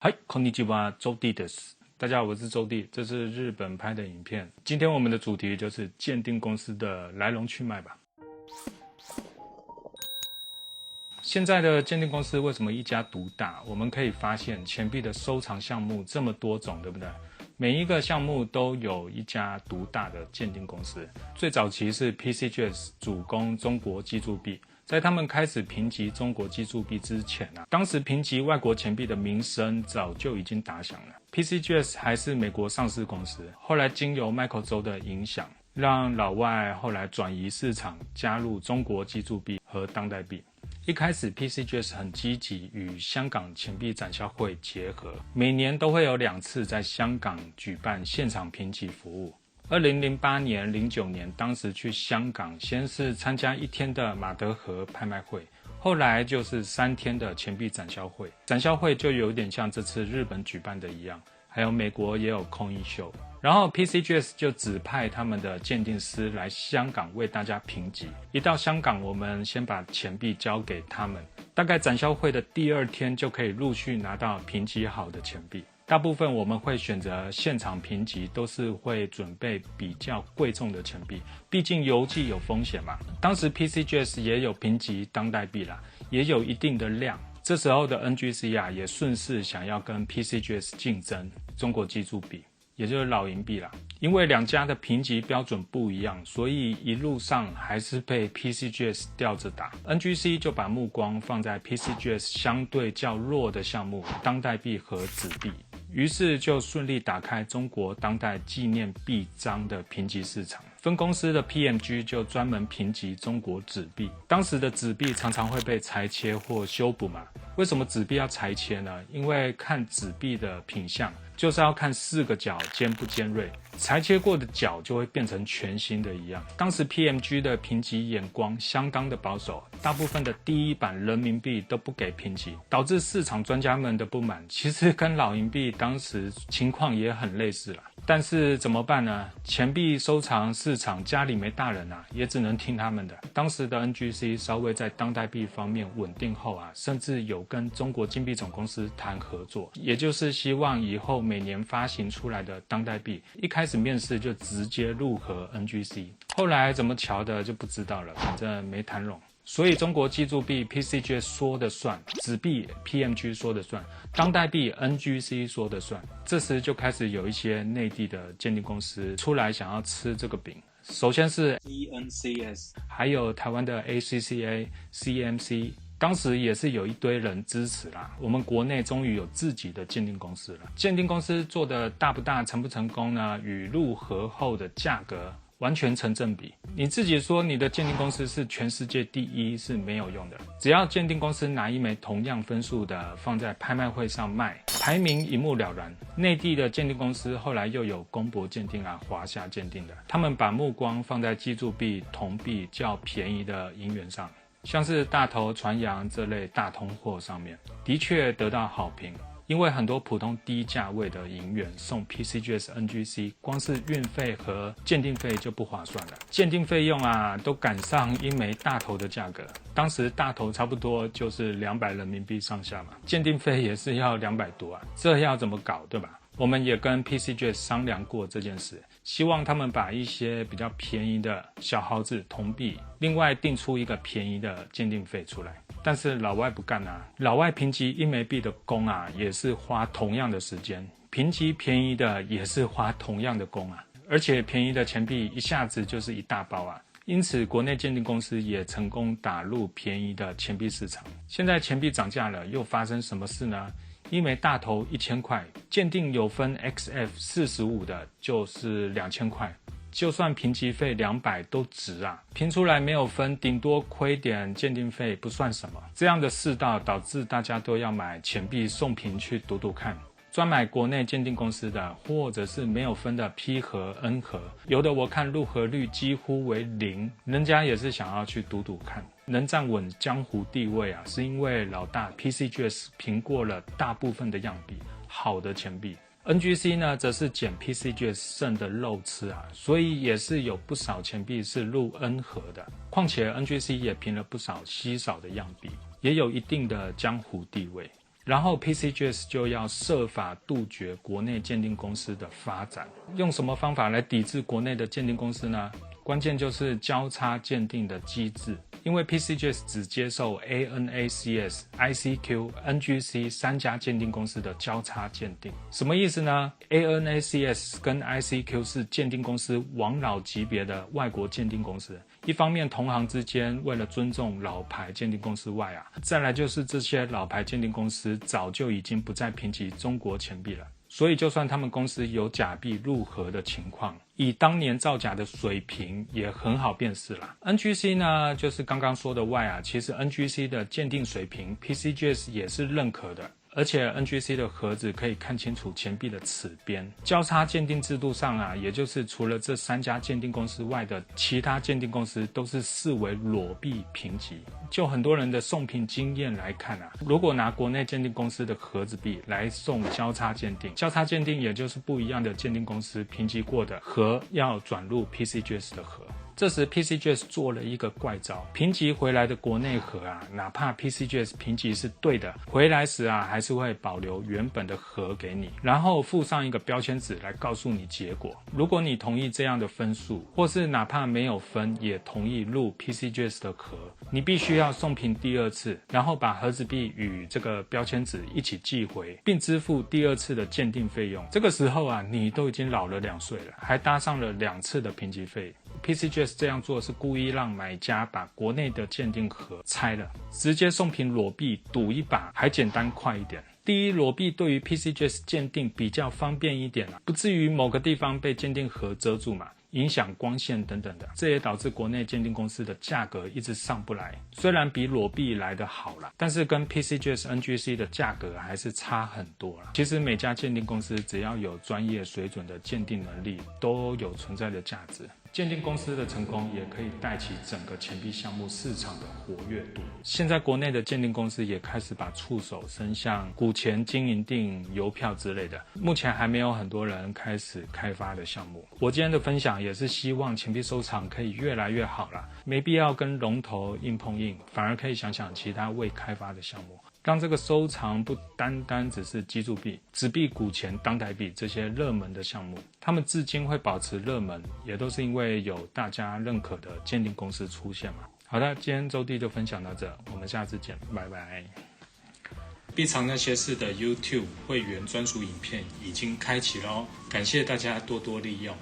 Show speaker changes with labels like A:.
A: 嗨，こんにちは，周地です。大家好，我是周地，这是日本拍的影片。今天我们的主题就是鉴定公司的来龙去脉吧。现在的鉴定公司为什么一家独大？我们可以发现钱币的收藏项目这么多种，对不对？每一个项目都有一家独大的鉴定公司。最早期是 PCGS 主攻中国基铸币。在他们开始评级中国基铸币之前当时评级外国钱币的名声早就已经打响了。PCGS 还是美国上市公司，后来经由 Michael 州的影响，让老外后来转移市场，加入中国基铸币和当代币。一开始 PCGS 很积极与香港钱币展销会结合，每年都会有2次在香港举办现场评级服务。2008年、09年，当时去香港，先是参加1天的马德河拍卖会，后来就是3天的钱币展销会。展销会就有点像这次日本举办的一样，还有美国也有Coin Show。然后 PCGS 就指派他们的鉴定师来香港为大家评级。一到香港，我们先把钱币交给他们，大概展销会的第2天就可以陆续拿到评级好的钱币。大部分我们会选择现场评级，都是会准备比较贵重的钱币，毕竟邮寄有风险嘛。当时 PCGS 也有评级当代币啦，也有一定的量。这时候的 NGC 也顺势想要跟 PCGS 竞争中国基铸币，也就是老银币啦。因为2家的评级标准不一样，所以一路上还是被 PCGS 吊着打。NGC 就把目光放在 PCGS 相对较弱的项目当代币和纸币，于是就顺利打开中国当代纪念币章的评级市场。分公司的 PMG 就专门评级中国纸币。当时的纸币常常会被裁切或修补嘛。为什么纸币要裁切呢？因为看纸币的品相，就是要看4个角尖不尖锐，裁切过的角就会变成全新的一样。当时 PMG 的评级眼光相当的保守，大部分的第一版人民币都不给评级，导致市场专家们的不满。其实跟老银币当时情况也很类似啦。但是怎么办呢？钱币收藏市场家里没大人也只能听他们的。当时的 NGC 稍微在当代币方面稳定后甚至有跟中国金币总公司谈合作，也就是希望以后每年发行出来的当代币，一开始面试就直接入盒 NGC， 后来怎么瞧的就不知道了，反正没谈拢。所以中国基铸币 PCGS 说的算，纸币 PMG 说的算，当代币 NGC 说的算。这时就开始有一些内地的鉴定公司出来想要吃这个饼。首先是 ENCS， 还有台湾的 ACCA、CMC， 当时也是有一堆人支持啦。我们国内终于有自己的鉴定公司了。鉴定公司做的大不大、成不成功呢？与入盒后的价格完全成正比。你自己说你的鉴定公司是全世界第一是没有用的，只要鉴定公司拿一枚同样分数的放在拍卖会上卖，排名一目了然。内地的鉴定公司后来又有公博鉴定华夏鉴定的，他们把目光放在基铸币、铜币较便宜的银元上，像是大头、传洋这类大通货上面，的确得到好评。因为很多普通低价位的银元送 PCGS NGC， 光是运费和鉴定费就不划算了。鉴定费用都赶上一枚大头的价格，当时大头差不多就是200人民币上下嘛，鉴定费也是要200多这要怎么搞，对吧？我们也跟 PCGS 商量过这件事，希望他们把一些比较便宜的小毫子铜币，另外定出一个便宜的鉴定费出来。但是老外不干老外评级一枚币的工也是花同样的时间，评级便宜的也是花同样的工而且便宜的钱币一下子就是一大包因此国内鉴定公司也成功打入便宜的钱币市场。现在钱币涨价了，又发生什么事呢？一枚大头1000块，鉴定有分 XF 45的就是2000块，就算评级费200都值评出来没有分，顶多亏点鉴定费不算什么。这样的世道导致大家都要买钱币送评去赌赌看，专买国内鉴定公司的，或者是没有分的 P 盒、N 盒，有的我看入盒率几乎为0，人家也是想要去赌赌看。能站稳江湖地位是因为老大 PCGS 评过了大部分的样币，好的钱币。NGC 呢，则是捡 PCGS 剩的肉吃所以也是有不少钱币是入 N 盒的。况且 NGC 也评了不少稀少的样币，也有一定的江湖地位。然后 PCGS 就要设法杜绝国内鉴定公司的发展。用什么方法来抵制国内的鉴定公司呢？关键就是交叉鉴定的机制。因为 PCGS 只接受 ANACS、ICQ、NGC 3家鉴定公司的交叉鉴定。什么意思呢？ ANACS 跟 ICQ 是鉴定公司王老级别的外国鉴定公司。一方面同行之间为了尊重老牌鉴定公司外再来就是这些老牌鉴定公司早就已经不再评级中国钱币了。所以就算他们公司有假币入盒的情况，以当年造假的水平也很好辨识啦。NGC 呢，就是刚刚说的外其实 NGC 的鉴定水平 PCGS 也是认可的。而且 NGC 的盒子可以看清楚钱币的齿边。交叉鉴定制度上也就是除了这3家鉴定公司外的其他鉴定公司都是视为裸币评级。就很多人的送评经验来看如果拿国内鉴定公司的盒子币来送交叉鉴定，交叉鉴定也就是不一样的鉴定公司评级过的盒要转入 PCGS 的盒。这时 PCGS 做了一个怪招，评级回来的国内盒哪怕 PCGS 评级是对的，回来时还是会保留原本的盒给你，然后附上一个标签纸来告诉你结果。如果你同意这样的分数，或是哪怕没有分也同意入 PCGS 的盒，你必须要送评第2次，然后把盒子币与这个标签纸一起寄回，并支付第2次的鉴定费用。这个时候你都已经老了2岁了，还搭上了2次的评级费。PCGS 这样做是故意让买家把国内的鉴定盒拆了，直接送评裸币赌一把，还简单快一点。第一，裸币对于 PCGS 鉴定比较方便一点不至于某个地方被鉴定盒遮住嘛，影响光线等等的，这也导致国内鉴定公司的价格一直上不来。虽然比裸币来得好啦，但是跟 PCGS、NGC 的价格还是差很多啦。其实每家鉴定公司只要有专业水准的鉴定能力，都有存在的价值。鉴定公司的成功也可以带起整个钱币项目市场的活跃度。现在国内的鉴定公司也开始把触手伸向股钱、金银锭、邮票之类的，目前还没有很多人开始开发的项目。我今天的分享也是希望钱币收藏可以越来越好啦，没必要跟龙头硬碰硬，反而可以想想其他未开发的项目，让这个收藏不单单只是基础币、纸币、股钱、当代币这些热门的项目，他们至今会保持热门，也都是因为有大家认可的鉴定公司出现嘛。好的，今天周弟就分享到这，我们下次见，拜拜。币藏那些事的 YouTube 会员专属影片已经开启了感谢大家多多利用。